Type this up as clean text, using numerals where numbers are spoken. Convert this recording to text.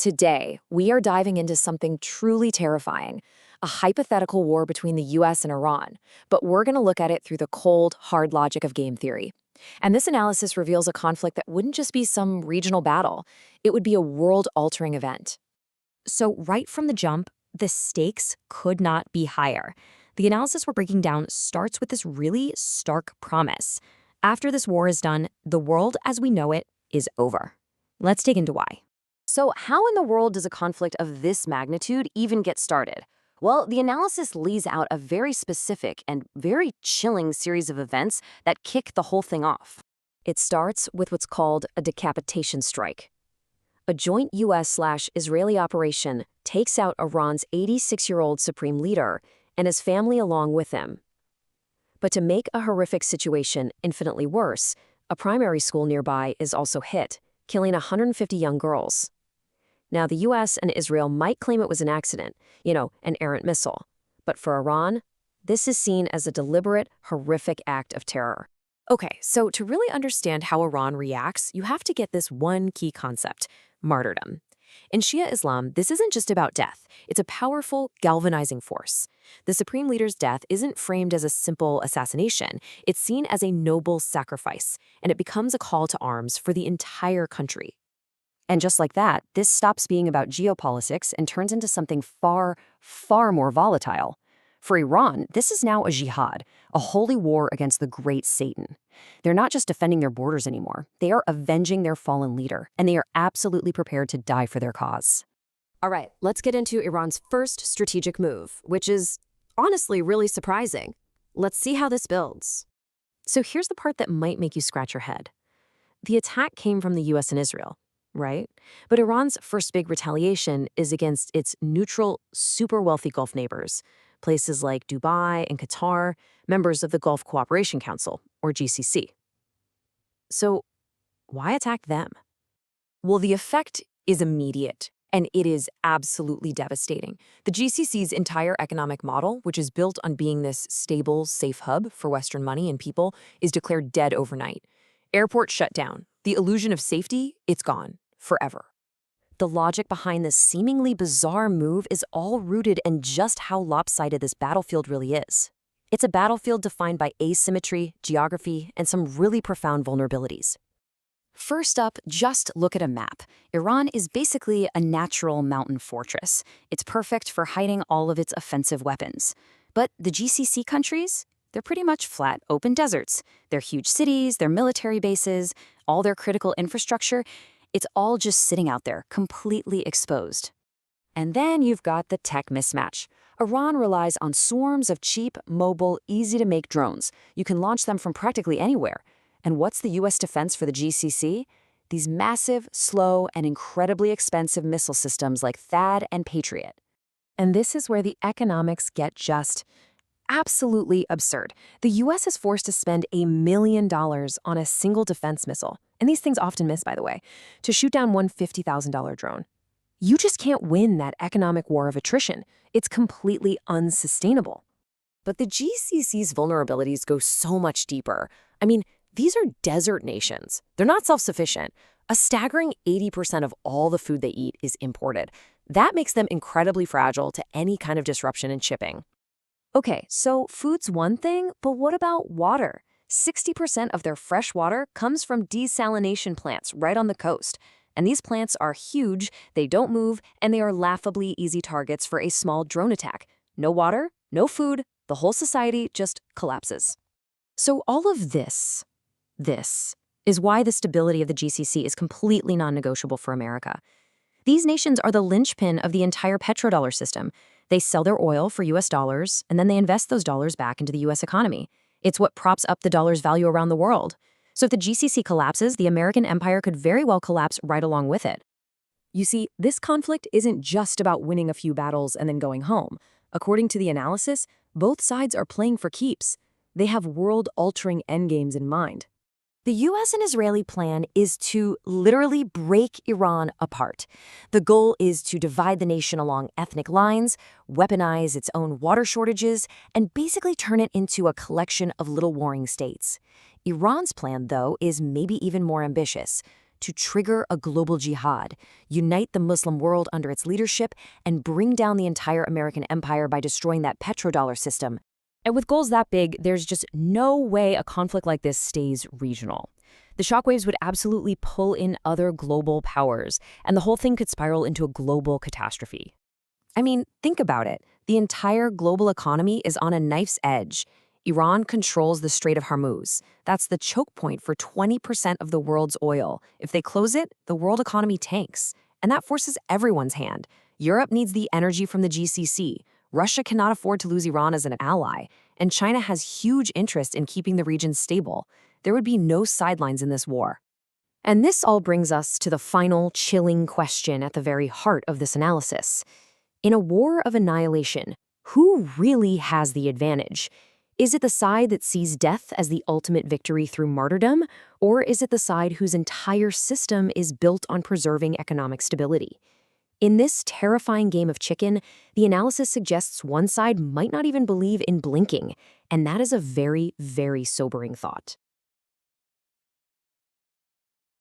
Today, we are diving into something truly terrifying, a hypothetical war between the US and Iran, but we're going to look at it through the cold, hard logic of game theory. And this analysis reveals a conflict that wouldn't just be some regional battle, it would be a world-altering event. So, right from the jump, the stakes could not be higher. The analysis we're breaking down starts with this really stark promise. After this war is done, the world as we know it is over. Let's dig into why. So, how in the world does a conflict of this magnitude even get started? Well, the analysis lays out a very specific and very chilling series of events that kick the whole thing off. It starts with what's called a decapitation strike. A joint US/Israeli operation takes out Iran's 86-year-old supreme leader and his family along with him. But to make a horrific situation infinitely worse, a primary school nearby is also hit, killing 150 young girls. Now, the US and Israel might claim it was an accident, an errant missile. But for Iran, this is seen as a deliberate, horrific act of terror. Okay, so to really understand how Iran reacts, you have to get this one key concept: martyrdom. In Shia Islam, this isn't just about death. It's a powerful, galvanizing force. The supreme leader's death isn't framed as a simple assassination. It's seen as a noble sacrifice, and it becomes a call to arms for the entire country. And just like that, this stops being about geopolitics and turns into something far, far more volatile. For Iran, this is now a jihad, a holy war against the great Satan. They're not just defending their borders anymore. They are avenging their fallen leader, and they are absolutely prepared to die for their cause. All right, let's get into Iran's first strategic move, which is honestly really surprising. Let's see how this builds. So here's the part that might make you scratch your head. The attack came from the US and Israel, right? But Iran's first big retaliation is against its neutral, super wealthy Gulf neighbors, places like Dubai and Qatar, members of the Gulf Cooperation Council, or GCC. So why attack them? Well, the effect is immediate, and it is absolutely devastating. The GCC's entire economic model, which is built on being this stable, safe hub for Western money and people, is declared dead overnight. Airports shut down. The illusion of safety, it's gone. Forever. The logic behind this seemingly bizarre move is all rooted in just how lopsided this battlefield really is. It's a battlefield defined by asymmetry, geography, and some really profound vulnerabilities. First up, just look at a map. Iran is basically a natural mountain fortress. It's perfect for hiding all of its offensive weapons. But the GCC countries? They're pretty much flat, open deserts. Their huge cities, their military bases, all their critical infrastructure, it's all just sitting out there, completely exposed. And then you've got the tech mismatch. Iran relies on swarms of cheap, mobile, easy-to-make drones. You can launch them from practically anywhere. And what's the US defense for the GCC? These massive, slow, and incredibly expensive missile systems like THAAD and Patriot. And this is where the economics get just absolutely absurd. The US is forced to spend $1 million on a single defense missile, and these things often miss, by the way, to shoot down one $50,000 drone. You just can't win that economic war of attrition. It's completely unsustainable. But the GCC's vulnerabilities go so much deeper. I mean, these are desert nations. They're not self-sufficient. A staggering 80% of all the food they eat is imported. That makes them incredibly fragile to any kind of disruption in shipping. Okay, so food's one thing, but what about water? 60% of their fresh water comes from desalination plants right on the coast. And these plants are huge, they don't move, and they are laughably easy targets for a small drone attack. No water, no food, the whole society just collapses. So all of this is why the stability of the GCC is completely non-negotiable for America. These nations are the linchpin of the entire petrodollar system. They sell their oil for US dollars, and then they invest those dollars back into the US economy. It's what props up the dollar's value around the world. So if the GCC collapses, the American empire could very well collapse right along with it. You see, this conflict isn't just about winning a few battles and then going home. According to the analysis, both sides are playing for keeps. They have world-altering endgames in mind. The US and Israeli plan is to literally break Iran apart. The goal is to divide the nation along ethnic lines, weaponize its own water shortages, and basically turn it into a collection of little warring states. Iran's plan, though, is maybe even more ambitious: to trigger a global jihad, unite the Muslim world under its leadership, and bring down the entire American empire by destroying that petrodollar system. And with goals that big, there's just no way a conflict like this stays regional. The shockwaves would absolutely pull in other global powers, and the whole thing could spiral into a global catastrophe. I mean, think about it. The entire global economy is on a knife's edge. Iran controls the Strait of Hormuz. That's the choke point for 20% of the world's oil. If they close it, the world economy tanks. And that forces everyone's hand. Europe needs the energy from the GCC. Russia cannot afford to lose Iran as an ally. And China has huge interest in keeping the region stable. There would be no sidelines in this war. And this all brings us to the final chilling question at the very heart of this analysis. In a war of annihilation, who really has the advantage? Is it the side that sees death as the ultimate victory through martyrdom, or is it the side whose entire system is built on preserving economic stability? In this terrifying game of chicken, the analysis suggests one side might not even believe in blinking, and that is a very, very sobering thought.